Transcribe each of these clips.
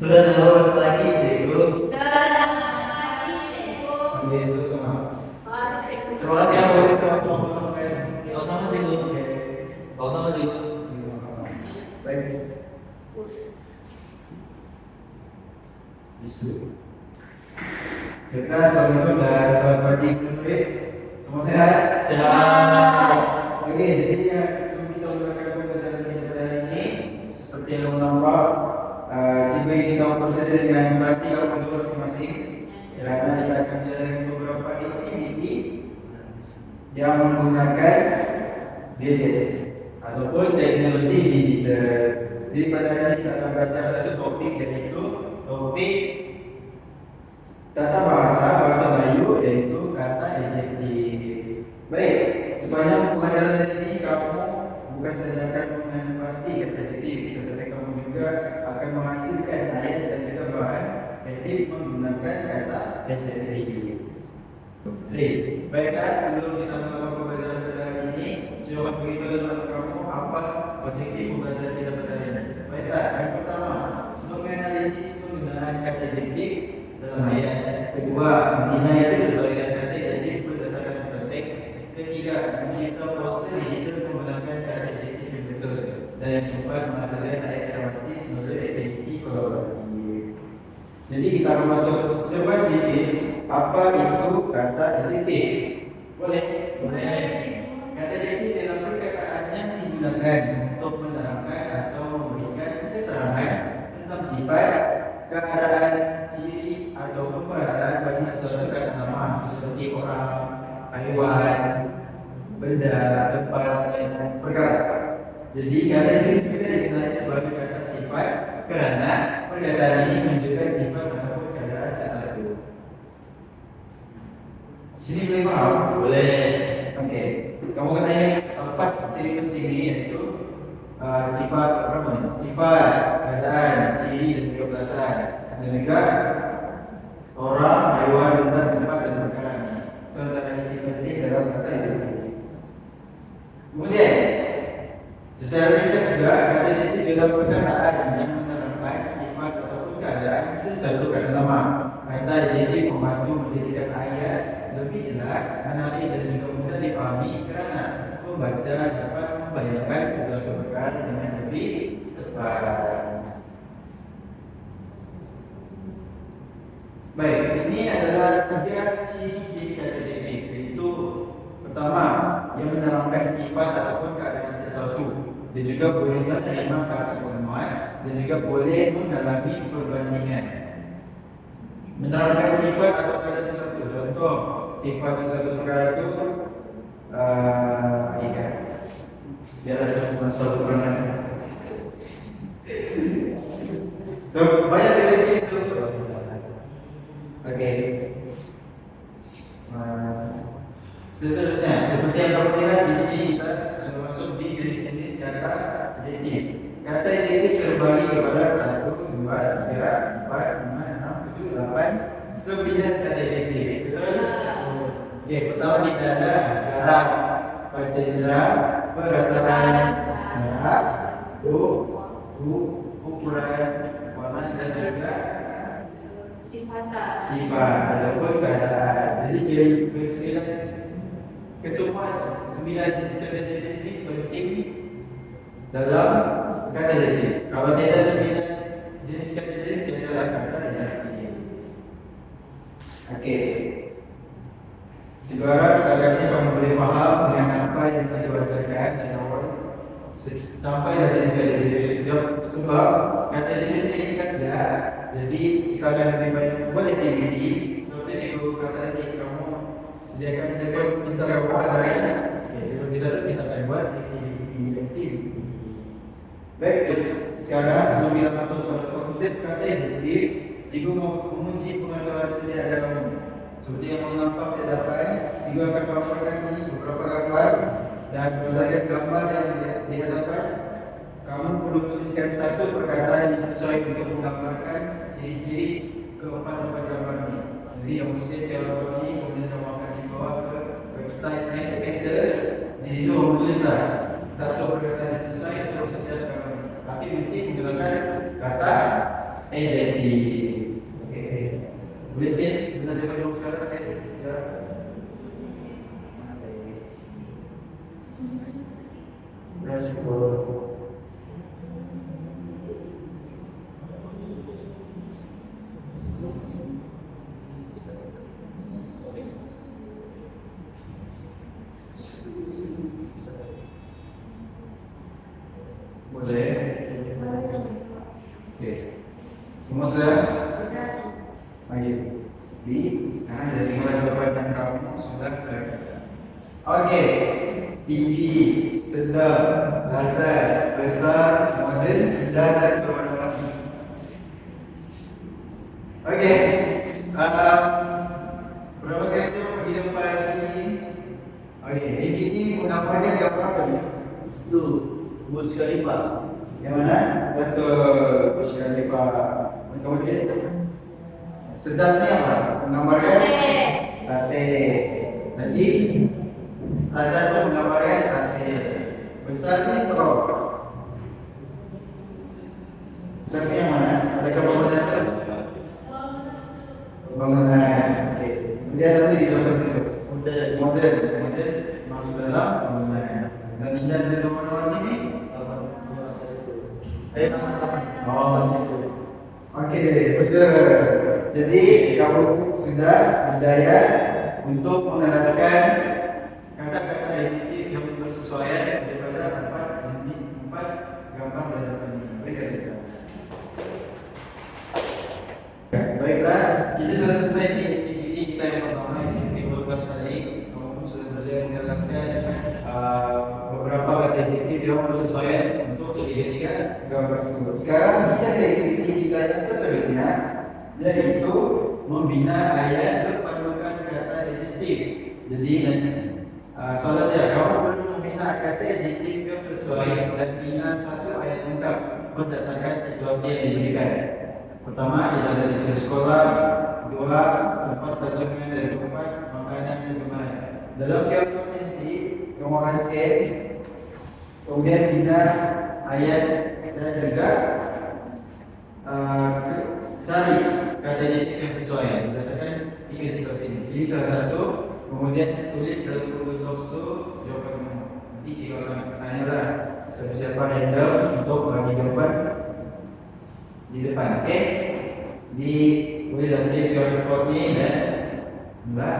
Selamat pagi, Cikgu. Selamat pagi, Cikgu. Ambil itu semua. Mari, Cikgu. Terima kasih yang boleh sampai. Sama-sama, Cikgu. Sama-sama, Cikgu. Baik. Kita assalamualaikum dan selamat pagi, murid. Semua sehat? Sehat. Oke, jadi sebelum kita mulakan pembelajaran kita pada hari ini, seperti yang kamu nampak, cikgu ingin kamu bersedia dengan praktikal untuk masing-masing. Kerana kita akan menjalankan beberapa aktiviti yang menggunakan gadget ataupun teknologi digital. Jadi pada hari ini kita akan belajar satu topik, iaitu topik tata bahasa Melayu, iaitu kata adjektif. Baik, sepanjang pengajaran hari ini kamu bukan saja akan mengenali kata adjektif, tetapi kamu juga akan menghasilkan ayat dan juga bahan kreatif menggunakan kata adjektif. Baiklah, sebelum kita melakukan pembelajaran pada hari ini, coba beritahu kepada kamu apa objektif pembelajaran kita pada hari ini. Baiklah, yang pertama, untuk menganalisis penggunaan kata adjektif dalam ayat. Kedua, menilai kesesuaian kata adjektif berdasarkan konteks. Ketiga, mencipta poster digital menggunakan kata adjektif yang betul. Dan yang keempat, menghasilkan ayat dramatis melalui aktiviti kolaboratif. Jadi kita akan masuk sedikit apa itu kata adjektif. Boleh? Boleh. Kata adjektif adalah perkataan yang digunakan untuk menerangkan atau memberikan keterangan tentang sifat, keadaan, ciri atau perasaan bagi sesuatu kata nama seperti orang, haiwan, benda, tempat, dan perkara. Jadi kata adjektif juga dikenali sebagai kata sifat kerana perkataan ini menunjukkan sifat ataupun keadaan sesuatu. Sini boleh faham? Boleh. Okey. Kamu akan tanya empat ciri penting ini, iaitu sifat apa namanya? Sifat, keadaan, ciri dan juga perasaan. Dan juga orang, haiwan, benda, tempat dan perkara. Itu antara isi penting dalam kata adjektif. Kemudian secara ringkas juga kata adjektif adalah perkataan yang menerangkan sifat ataupun keadaan sesuatu kata nama. Kata adjektif membantu menjadikan ayat lebih jelas, menarik dan juga mudah dipahami kerana pembaca dapat membayangkan sesuatu perkara dengan lebih tepat. Baik, ini adalah tiga ciri-ciri kata adjektif, iaitu pertama, yang menerangkan sifat ataupun keadaan sesuatu. Dia juga boleh menerima kata pemenuhan dan juga boleh mengalami perbandingan. Menerangkan sifat atau keadaan sesuatu. Contoh, sifat sesuatu perkara itu ikan. Biar ada masalah perangan. So, banyak dari itu. Okey. Seterusnya, seperti yang kamu lihat di sini, kita sudah masuk di jenis-jenis kata adjektif. Kata adjektif terbagi kepada 1, 2, 3, 4, 5, 6, 7, 8, 9 kata adjektif. Betul? Okey, pertama kita ada jarak, panjang, perasaan, jarak, ukuran, warna dan juga sifat ataupun keadaan. Jadi kesemuan 9 jenis kata adjektif ini penting dalam kata adjektif. Kalau tidak 9 jenis kata adjektif adalah kata adjektif. Okey. Cikgu harap sekali ini kamu boleh faham dengan apa yang cikgu bacakan dan awal sampai dah jenis kata adjektif. Sebab kata adjektif ini ringkas dah. Jadi kita akan lebih banyak buat aktiviti. Seperti cikgu kata tadi, kamu sediakan telefon pintar kamu ada kan? Kita akan buat aktiviti. Baik, sekarang sebelum kita masuk pada konsep kata adjektif, cikgu mau menguji pengetahuan sedia ada kamu. Seperti yang kamu nampak di hadapan, cikgu akan paparkan ini beberapa gambar dan berdasarkan gambar yang di hadapan, kamu perlu tuliskan satu perkataan yang sesuai untuk menggambarkan ciri-ciri keempat-empat gambar ini. Jadi yang mesti kalau ini kemudian kamu akan dibawa ke website Meta. Di situ kamu tulislah satu perkataan yang sesuai untuk setiap gambar ini. Tapi mesti menggunakan kata adjective. Oke. Boleh sikit? Kita coba dulu sekarang saya. Ya. Dashboard. Boleh? Oke. Semua sudah? Baik. Jadi sekarang dari mulai jawaban kamu sudah terangkan. Oke. Tinggi, sedang, lazat, besar, model, indah dan berwarna-warni. Oke. Berapa sekali saya mau bagi jawapan ini? Oke. Ini menggambarkan gambar apa ni? Itu Burj Khalifa. Yang mana? Betul. Burj Khalifa. Kemudian sedang ni apa? Menggambarkan sate. Tadi lazat tu menggambarkan sate. Besar ni telur. Besar ni yang mana? Adakah bangunan tu? Bangunan. Okey. Kemudian apa lagi jawapan itu? Model masuk dalam bangunan. Dan indah dan berwarna-warni ni? Okey, betul. Jadi kamu sudah berjaya untuk meneraskan kata-kata adjektif yang bersesuaian daripada empat gambar di hadapan ini. Berikan kita. Baiklah, kita sudah selesai ni aktiviti kita yang pertama ini beberapa tadi. Kamu pun sudah berjaya meneraskan beberapa kata adjektif yang bersesuaian untuk ketiga gambar tersebut. Sekarang kita ada aktiviti kita yang seterusnya, yaitu membina ayat berpandukan kata adjektif. Jadi soalan dia, kamu perlu membina kata adjektif yang sesuai dan bina satu ayat lengkap berdasarkan situasi yang diberikan. Pertama, kita ada situasi sekolah. Dua, tempat terjemahan dan keempat, makanan dan kemarin. Dalam kitab nanti, kamu akan scan, kemudian bina ayat dan juga cari kata adjektif yang sesuai berdasarkan tiga situasi ini. Jadi salah satu, kemudian tulis dalam Google Docs tu jawapan kamu. Nanti jika orang tanya lah, siapa-siapa random untuk bagi jawapan di depan. Okey? Di boleh dah save your record ni dan mbak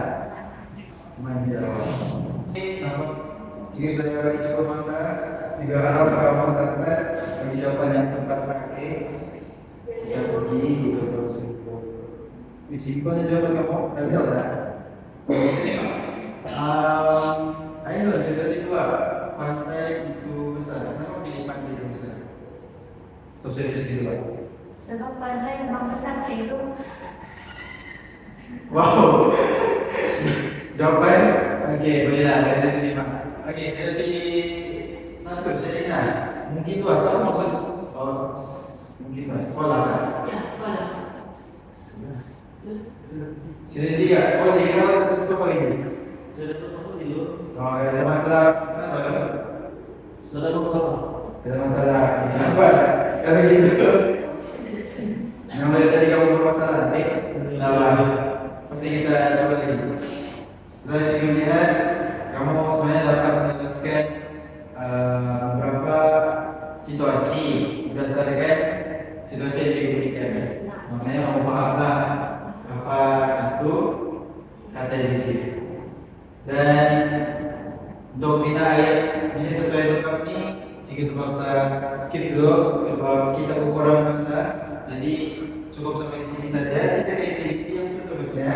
menjawab. Okey, selamat. Jika sudah bagi cukup masa, jika harap kamu dapat bagi jawapan yang tepat lagi, kita pergi Google Docs. Simpan jawapan kamu, tak tahu tak? Ayo sudah siapa? Pantai itu besar. Kenapa pilih pantai itu besar? Terus serius gitu pak? Sebab pantai memang besar cikgu. Wow. Jawapan? Okey, bolehlah. Kita sini pak. Okey, saya sini satu saya mungkin tu asal maksud mungkin sekolah kan? Ya, sekolah. Sudah tiga. Oh, saya kira terus apa lagi? Sudah masuk tidur. Oh, ada masalah. Sudah masuk apa? Ada masalah. Apa? Kami gitu. Yang dari tadi kamu bermasalah. Pasti kita coba lagi. Setelah kemudian kamu sebenarnya dapat menjelaskan beberapa situasi berdasarkan situasi yang diberikan. Maknanya kamu fahamlah apa itu kata adjektif. Dan untuk bina ayat ini sesuai lengkap ni, jika terpaksa skip dulu sebab kita kekurangan masa. Jadi cukup sampai di sini saja. Kita ke aktiviti yang seterusnya.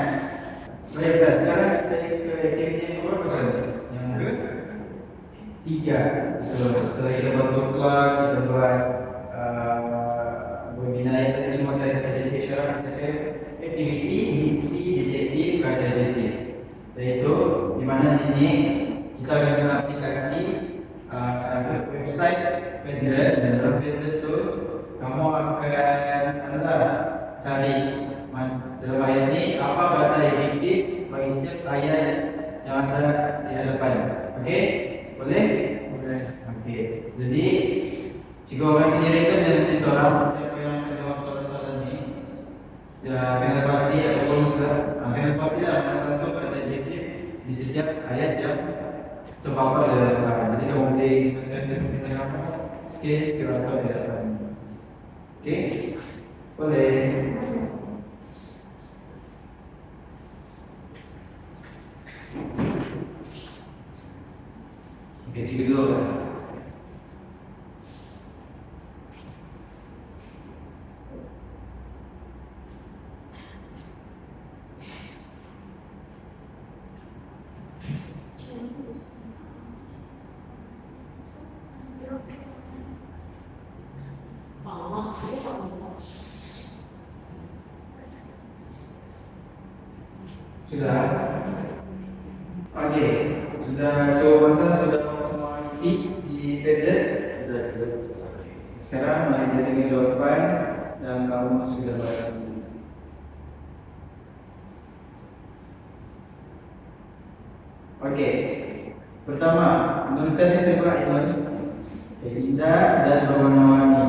Baiklah, sekarang kita ke aktiviti yang berapa saja? Yang ketiga. Setelah kita buat booklet, kita buat webinar yang tadi semua saya kata syarat, kita ke aktiviti misi detektif kata adjektif. Yaitu di mana di sini kita akan guna aplikasi website Padlet, dan dalam Padlet itu kamu akan cari dalam ayat ini apa kata adjektif bagi setiap ayat yang ada di hadapan. Okey? Boleh? Boleh. Okey. Jadi jika orang mengirimkan dan nanti seorang siapa yang akan jawab soalan-soalan ini, Ya, kenal pasti ataupun kenal pasti adalah salah satu kata adjektif di setiap ayat yang terpapar dalam Al-Quran. Jadi kamu boleh menggunakan kamu skill keraton di dalam. Oke, boleh. Oke, cikgu dulu. Sudah? Oke, sudah jawaban sudah semua isi di tablet. Sekarang mari kita dengar jawaban dan kamu sudah baca. Oke, pertama menurut saya sebuah indah dan berwarna-warni.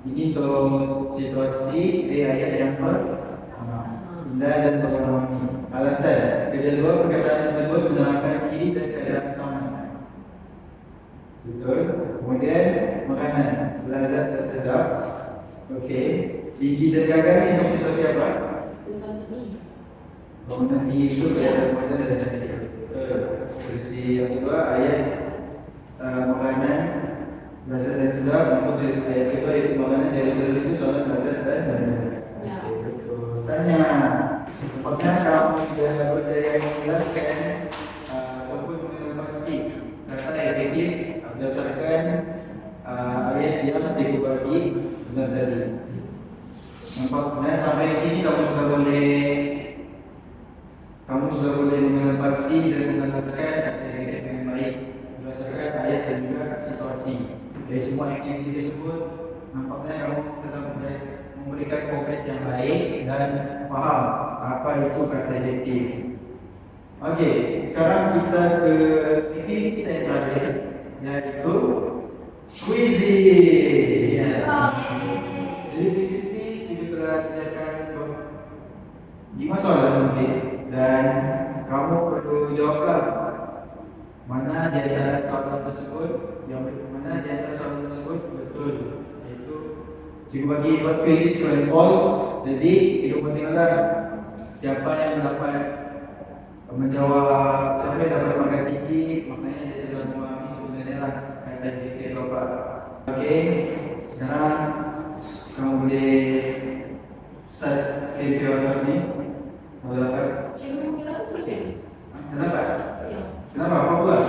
Ini untuk situasi di ayat yang pertama, indah dan berwarna-warni. Alasan, kedua perkataan tersebut menerangkan ciri dan keadaan utama. Betul. Kemudian makanan lezat dan sedap. Okey. Tinggi dan gagah ini untuk situasi apa? Bangunan tinggi itu kelihatan modern dan cantik. Versi yang kedua ayat makanan lezat dan sedap. Untuk ayat kedua itu makanan dari Rasulullah itu sangat lezat dan benar. Tanya, apakah kamu sudah berjaya menjelaskan ataupun mengenal pasti kata adjektif berdasarkan ayat yang cikgu bagi sebentar tadi? Nampaknya sampai di sini kamu sudah boleh mengenal pasti dan menjelaskan kata adjektif dengan baik berdasarkan ayat dan juga situasi. Dari semua aktiviti tersebut, nampaknya kamu telah memberikan progres yang baik dan faham apa itu kata adjektif. Okey, sekarang kita ke aktiviti kita yang terakhir, yaitu quizzing. Jadi quiz ini cikgu telah sediakan 5 soalan mungkin dan kamu perlu jawablah mana di antara soalan tersebut betul. Iaitu cikgu bagi buat quiz true and false. Jadi cikgu pun tengoklah siapa yang dapat menjawab, siapa yang dapat markah tinggi, maknanya dia telah memahami sebenarnya lah kata adjektif apa. Okey, sekarang kamu boleh start skill keyword ni. Mau dapat? Kenapa? Kenapa? Apa buat?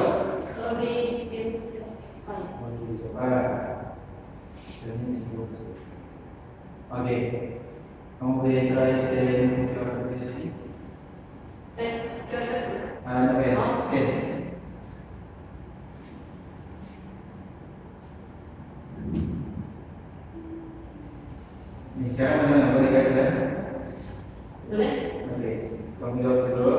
Okey, kamu boleh try skill keyword di sini. Okey, skill. Ni sekarang macam mana? Boleh guys kan? Boleh. Okey, kamu jawab dulu.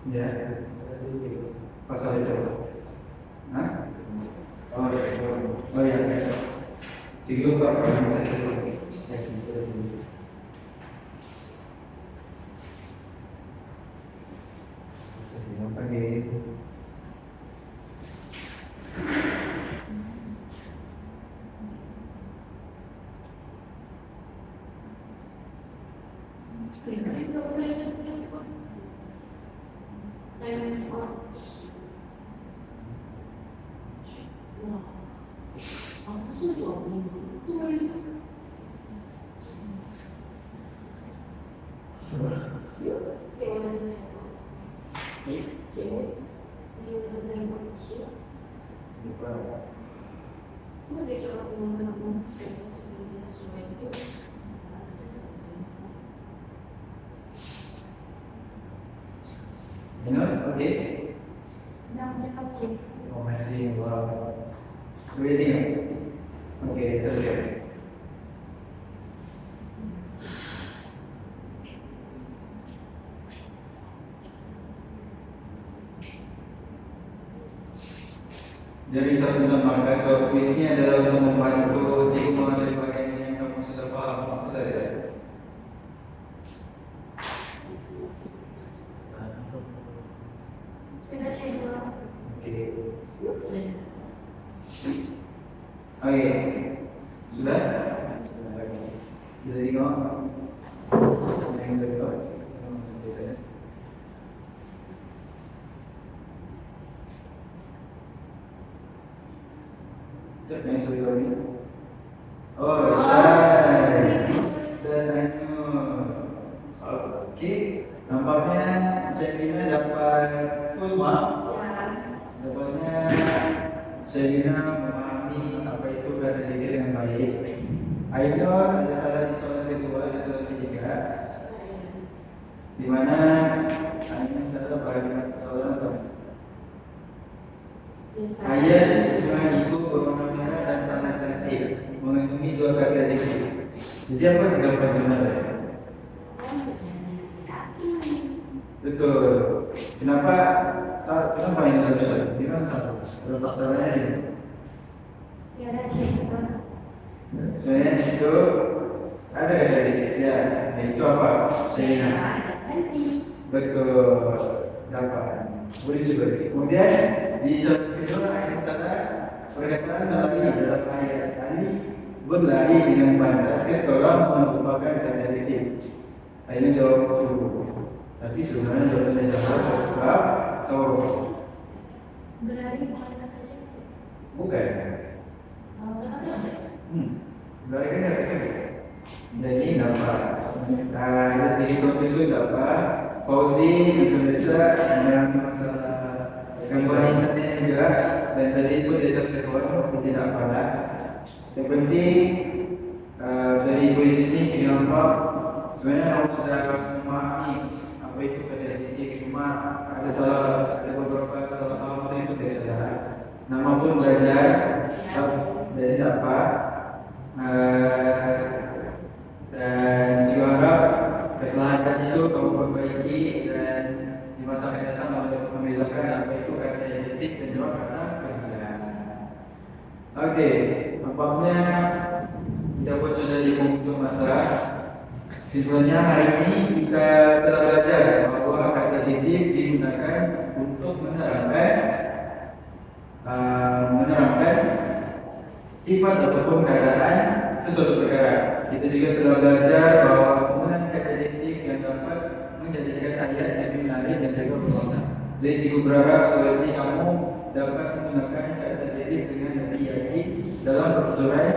Ya, pasal itu. Hah? Oh ya. Cikgu lupa kalau baca sebelum. Okey. Oke. Oh masih, wow. Ready ya? Oke, terus ya. Jadi satu maka suatu kuisnya adalah untuk membantu cikgu mengenai bagian yang kamu sudah paham. Itu saja. Sudah cikgu. Oke. Oke. Sudah? Kita tengok. Yang kedua. Siapa yang suruh kau ni? Oh, Syai dan Ainur. Okey, nampaknya Syairina dapat full mark. Dapatnya Syairina memahami apa itu kata zikir dengan baik. Ainur ada salah di soalan kedua dan soalan ketiga, di mana Ainur salah pada soalan pertama. Ayat dengan itu berwarna merah dan sangat cantik, mengandungi dua kata zikir. Jadi apa jawapan sebenarnya? Betul. Kenapa ini betul? Di mana salah? Letak salahnya di mana? Tiada cikgu. Sebenarnya itu ada kata zikir. Ya, itu apa? Syairina. Betul. Dapat. Boleh juga. Kemudian di soalan kedua ayat salah perkataan berlari dalam ayat Ali berlari dengan pantas ke sekolah merupakan kata zikir. Ayat jawab tu. Tapi sebenarnya jawabannya salah sebab Berlari bukan kata cikgu. bukan. Berlari kan kata zikir. Jadi nampak. Ada sedikit konfusi dapat. Fauzi macam biasa menerangkan masalah gangguan internet juga, dan tadi itu dia just kawan tapi tidak pandai. Yang penting dari kuis ini kita nampak sebenarnya kamu sudah memahami apa itu kata zikir, cuma ada beberapa salah paham itu tidak sadar. Nama pun belajar, jadi dapat dan juga harap kesalahan itu kamu perbaiki dan di masa akan datang kamu dapat membezakan apa itu kata adjektif dan juga kata kerja. Oke, nampaknya kita pun sudah di penghujung masa. Sebenarnya hari ini kita telah belajar bahawa kata adjektif digunakan untuk menerangkan sifat ataupun keadaan sesuatu perkara. Kita juga telah belajar bahawa penggunaan kata adjektif yang dapat menjadikan ayat lebih menarik dan juga bermakna. Jadi cikgu berharap selesai kamu dapat menggunakan kata adjektif dengan lebih yakin dalam pertuturan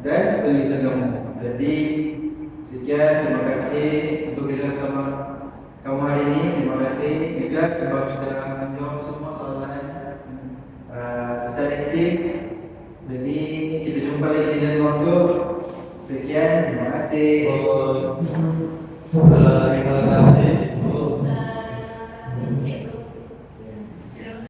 dan penulisan kamu. Jadi sekian, terima kasih untuk kerjasama kamu hari ini. Terima kasih juga sebab sudah menjawab semua soalan secara aktif. Jadi kita jumpa lagi di lain waktu. Sekian, terima kasih. Terima kasih.